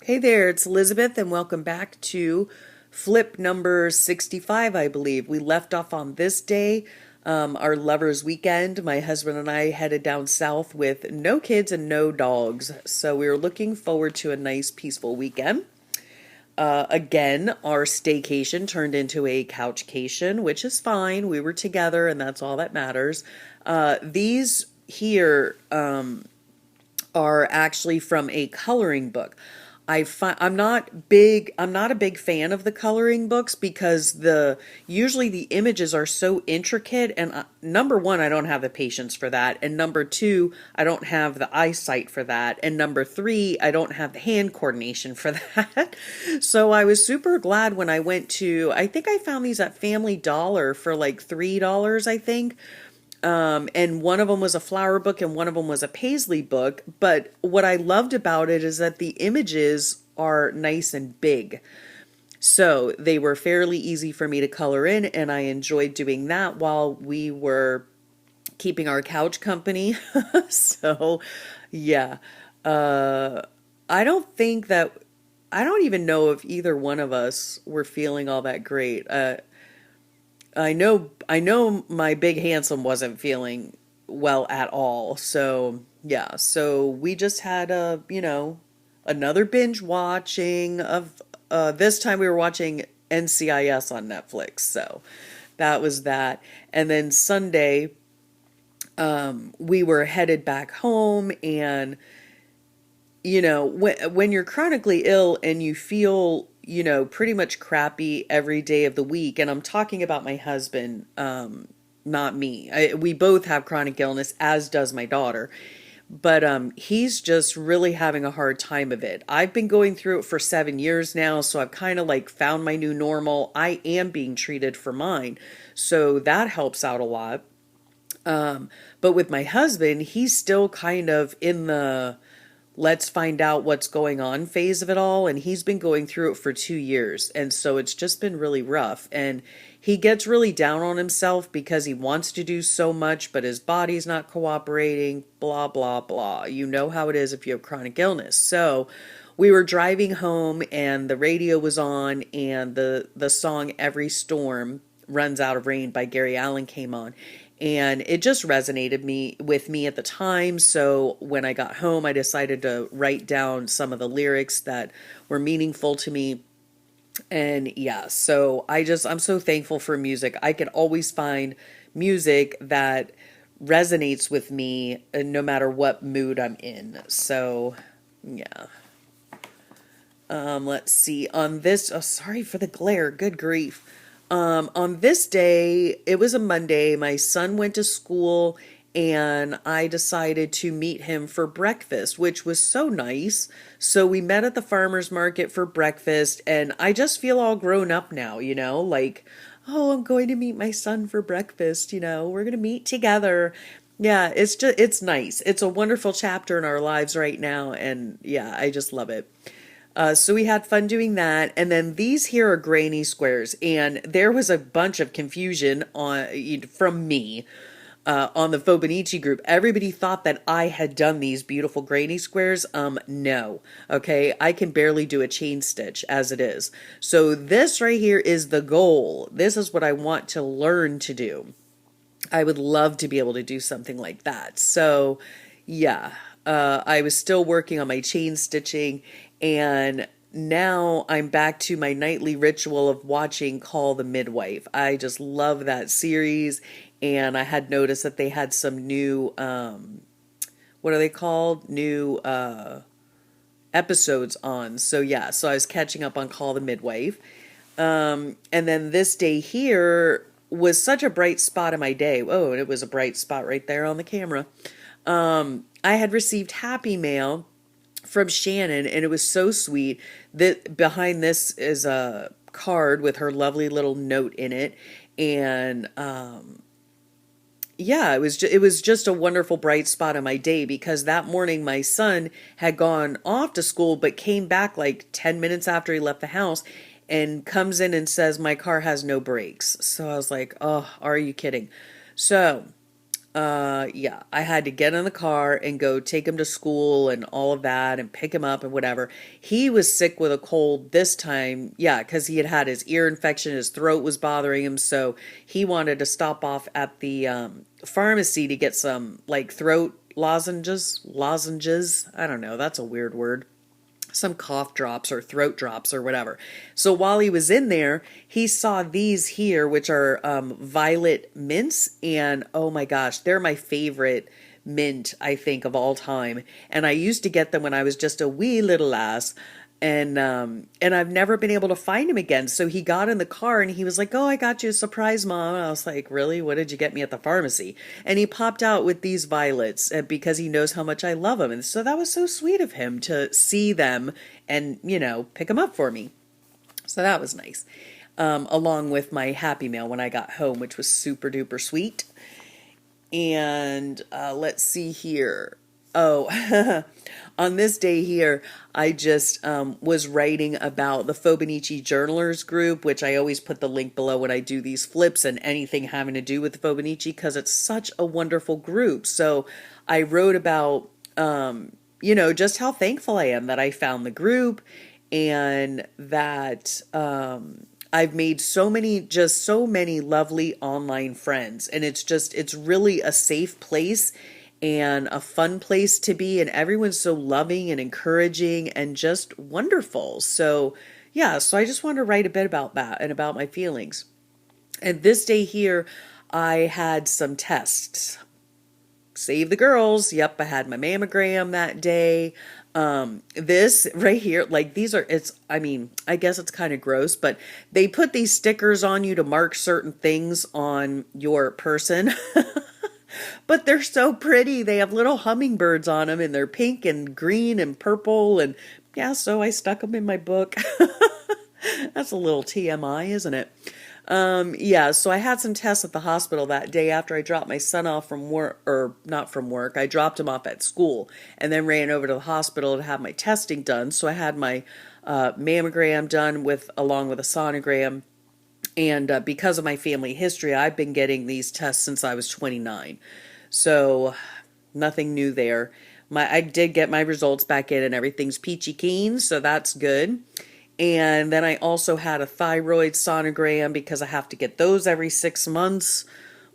Hey there, it's Elizabeth, and welcome back to flip number 65, I believe. We left off on this day, our lover's weekend. My husband and I headed down south with no kids and no dogs. So we were looking forward to a nice, peaceful weekend. Again, our staycation turned into a couchcation, which is fine. We were together, and that's all that matters. These here are actually from a coloring book. I'm not a big fan of the coloring books because the usually the images are so intricate, and number one, I don't have the patience for that, and number two, I don't have the eyesight for that, and number three, I don't have the hand coordination for that. So I was super glad when I went to, I think I found these at Family Dollar for like $3, I think. And one of them was a flower book and one of them was a paisley book. But what I loved about it is that the images are nice and big. So they were fairly easy for me to color in, and I enjoyed doing that while we were keeping our couch company. So, yeah. Uh, I don't think that, I don't even know if either one of us were feeling all that great. I know my big handsome wasn't feeling well at all. So, yeah. So we just had another binge watching of this time we were watching NCIS on Netflix. So, that was that. And then Sunday we were headed back home, and when you're chronically ill and you feel, pretty much crappy every day of the week, and I'm talking about my husband, not me. We both have chronic illness, as does my daughter. But he's just really having a hard time of it. I've been going through it for 7 years now, so I've kind of like found my new normal. I am being treated for mine, so that helps out a lot. But with my husband, he's still kind of in the let's find out what's going on phase of it all, and he's been going through it for 2 years, and so it's just been really rough, and he gets really down on himself because he wants to do so much but his body's not cooperating, blah blah blah. You know how it is if you have chronic illness. So we were driving home and the radio was on, and the song Every Storm Runs Out of Rain by Gary Allan came on, and it just resonated with me at the time. So when I got home, I decided to write down some of the lyrics that were meaningful to me. And yeah, so I'm so thankful for music. I can always find music that resonates with me, no matter what mood I'm in. So yeah. Let's see. On this, oh, sorry for the glare. Good grief. On this day, it was a Monday, my son went to school, and I decided to meet him for breakfast, which was so nice. So we met at the farmer's market for breakfast, and I just feel all grown up now, like, oh, I'm going to meet my son for breakfast, we're going to meet together. Yeah, it's nice. It's a wonderful chapter in our lives right now, and yeah, I just love it. So we had fun doing that, and then these here are granny squares, and there was a bunch of confusion from me on the Fobonichi group. Everybody thought that I had done these beautiful granny squares. No. Okay, I can barely do a chain stitch as it is. So this right here is the goal. This is what I want to learn to do. I would love to be able to do something like that. So yeah, I was still working on my chain stitching, and now I'm back to my nightly ritual of watching Call the Midwife. I just love that series, and I had noticed that they had some new, what are they called? New episodes on. So yeah, so I was catching up on Call the Midwife. And then this day here was such a bright spot in my day. Oh, and it was a bright spot right there on the camera. I had received Happy Mail from Shannon, and it was so sweet. That behind this is a card with her lovely little note in it, and yeah, it was just a wonderful bright spot in my day, because that morning my son had gone off to school but came back like 10 minutes after he left the house and comes in and says my car has no brakes. So I was like, oh, are you kidding? So Yeah, I had to get in the car and go take him to school and all of that and pick him up and whatever. He was sick with a cold this time, yeah, because he had had his ear infection, his throat was bothering him, so he wanted to stop off at the pharmacy to get some like throat lozenges. I don't know, that's a weird word, some cough drops or throat drops or whatever. So while he was in there, he saw these here, which are violet mints. And oh my gosh, they're my favorite mint, I think, of all time. And I used to get them when I was just a wee little lass. And I've never been able to find him again. So he got in the car and he was like, "Oh, I got you a surprise, Mom." And I was like, "Really? What did you get me at the pharmacy?" And he popped out with these violets because he knows how much I love them. And so that was so sweet of him to see them and, pick them up for me. So that was nice. Along with my Happy Mail when I got home, which was super duper sweet. And let's see here. Oh, on this day here, I just was writing about the Fobonichi Journalers group, which I always put the link below when I do these flips and anything having to do with the Fobonichi because it's such a wonderful group. So I wrote about, just how thankful I am that I found the group and that I've made so many lovely online friends. And it's really a safe place and a fun place to be, and everyone's so loving and encouraging and just wonderful. So yeah, so I just wanted to write a bit about that and about my feelings. And this day here, I had some tests. Save the girls. Yep, I had my mammogram that day. This right here, like I guess it's kind of gross, but they put these stickers on you to mark certain things on your person. But they're so pretty. They have little hummingbirds on them and they're pink and green and purple. And yeah, so I stuck them in my book. That's a little TMI, isn't it? Yeah, so I had some tests at the hospital that day after I dropped my son off from work, or not from work. I dropped him off at school and then ran over to the hospital to have my testing done. So I had my mammogram done along with a sonogram. And because of my family history, I've been getting these tests since I was 29. So nothing new there. I did get my results back in and everything's peachy keen, so that's good. And then I also had a thyroid sonogram because I have to get those every 6 months.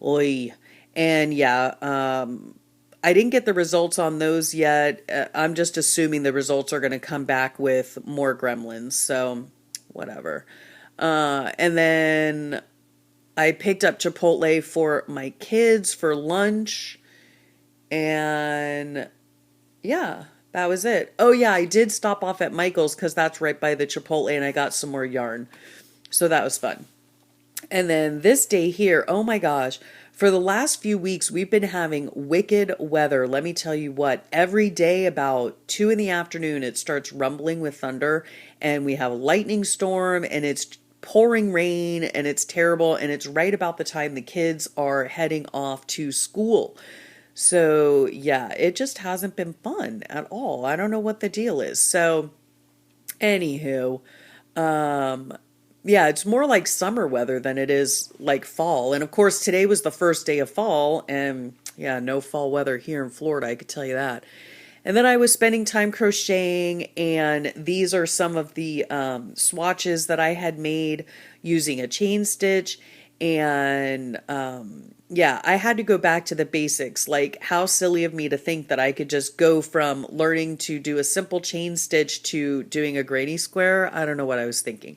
Oy. And yeah, I didn't get the results on those yet. I'm just assuming the results are going to come back with more gremlins, so whatever. And then I picked up Chipotle for my kids for lunch. And yeah, that was it. Oh yeah, I did stop off at Michael's because that's right by the Chipotle and I got some more yarn. So that was fun. And then this day here, oh my gosh, for the last few weeks, we've been having wicked weather. Let me tell you what, every day about 2 in the afternoon, it starts rumbling with thunder and we have a lightning storm and it's pouring rain and it's terrible. And it's right about the time the kids are heading off to school. So yeah, it just hasn't been fun at all. I don't know what the deal is. So anywho, yeah, it's more like summer weather than it is like fall. And of course, today was the first day of fall, and yeah, no fall weather here in Florida, I could tell you that. And then I was spending time crocheting, and these are some of the swatches that I had made using a chain stitch. And yeah, I had to go back to the basics. Like, how silly of me to think that I could just go from learning to do a simple chain stitch to doing a granny square. I don't know what I was thinking.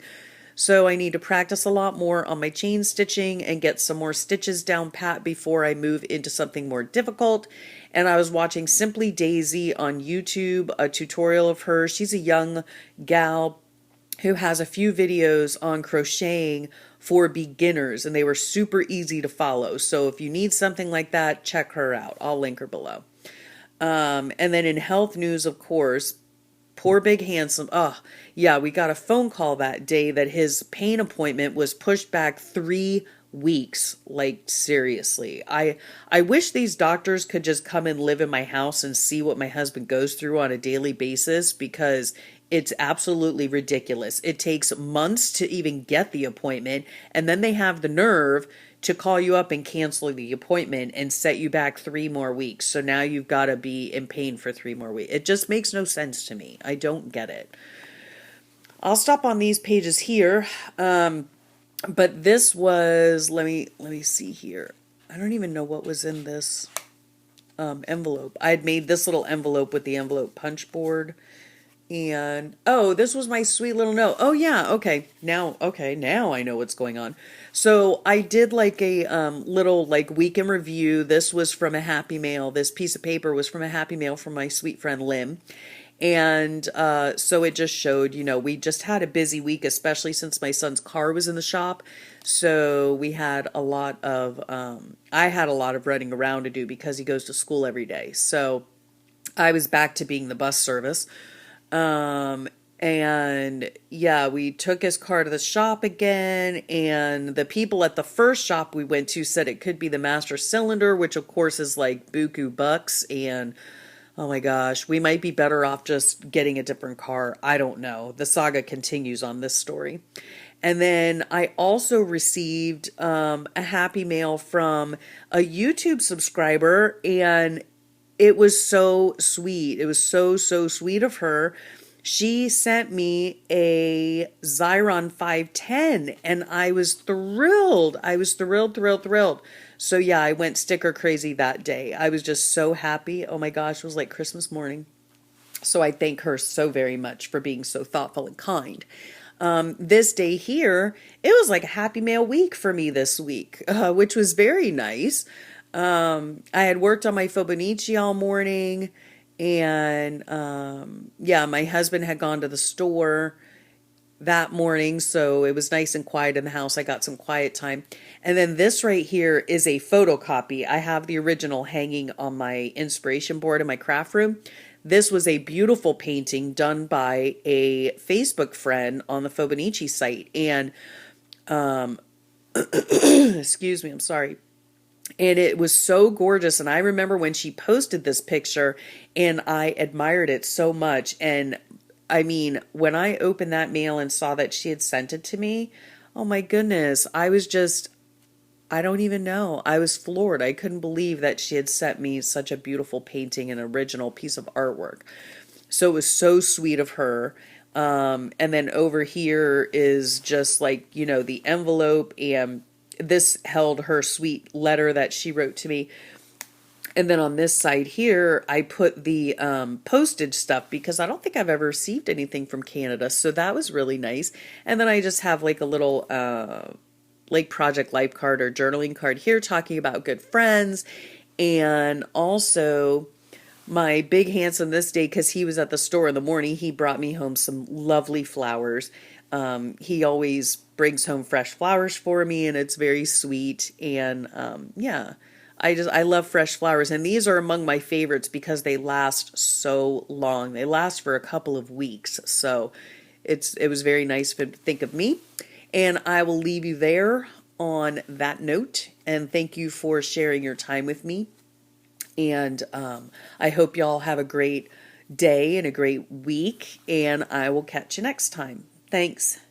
So I need to practice a lot more on my chain stitching and get some more stitches down pat before I move into something more difficult. And I was watching Simply Daisy on YouTube, a tutorial of her. She's a young gal who has a few videos on crocheting for beginners, and they were super easy to follow. So if you need something like that, check her out. I'll link her below. And then in health news, of course, poor Big Handsome. Oh, yeah, we got a phone call that day that his pain appointment was pushed back 3 weeks. Like, seriously. I wish these doctors could just come and live in my house and see what my husband goes through on a daily basis, because it's absolutely ridiculous. It takes months to even get the appointment, and then they have the nerve to call you up and cancel the appointment and set you back 3 more weeks. So now you've got to be in pain for 3 more weeks. It just makes no sense to me. I don't get it. I'll stop on these pages here. But this was, let me see here. I don't even know what was in this envelope. I had made this little envelope with the envelope punch board. And, oh, this was my sweet little note. Oh, yeah, okay. Now I know what's going on. So I did like a little like week in review. This was from a Happy Mail. This piece of paper was from a Happy Mail from my sweet friend Lim. And so it just showed, we just had a busy week, especially since my son's car was in the shop. So we had a lot of, I had a lot of running around to do because he goes to school every day. So I was back to being the bus service. And yeah, we took his car to the shop again, and the people at the first shop we went to said it could be the master cylinder, which of course is like buku bucks, and oh my gosh, we might be better off just getting a different car. I don't know. The saga continues on this story. And then I also received a Happy Mail from a YouTube subscriber, and it was so sweet. It was so, so sweet of her. She sent me a Xyron 510, and I was thrilled. I was thrilled, thrilled, thrilled. So yeah, I went sticker crazy that day. I was just so happy. Oh my gosh, it was like Christmas morning. So I thank her so very much for being so thoughtful and kind. This day here, it was like a Happy Mail week for me this week, which was very nice. I had worked on my Fibonacci all morning, and yeah, my husband had gone to the store that morning, so it was nice and quiet in the house. I got some quiet time. And then this right here is a photocopy. I have the original hanging on my inspiration board in my craft room. This was a beautiful painting done by a Facebook friend on the Fibonacci site. And, excuse me, I'm sorry. And it was so gorgeous. And I remember when she posted this picture, and I admired it so much. And I mean, when I opened that mail and saw that she had sent it to me, oh my goodness, I don't even know. I was floored. I couldn't believe that she had sent me such a beautiful painting, an original piece of artwork. So it was so sweet of her. And then over here is just like, the envelope, and this held her sweet letter that she wrote to me. And then on this side here, I put the postage stuff because I don't think I've ever received anything from Canada. So that was really nice. And then I just have like a little like project life card or journaling card here talking about good friends. And also my big handsome this day, because he was at the store in the morning, he brought me home some lovely flowers. He always brings home fresh flowers for me, and it's very sweet. And yeah. I love fresh flowers, and these are among my favorites because they last so long. They last for a couple of weeks, so it was very nice to think of me. And I will leave you there on that note, and thank you for sharing your time with me. And I hope y'all have a great day and a great week, and I will catch you next time. Thanks.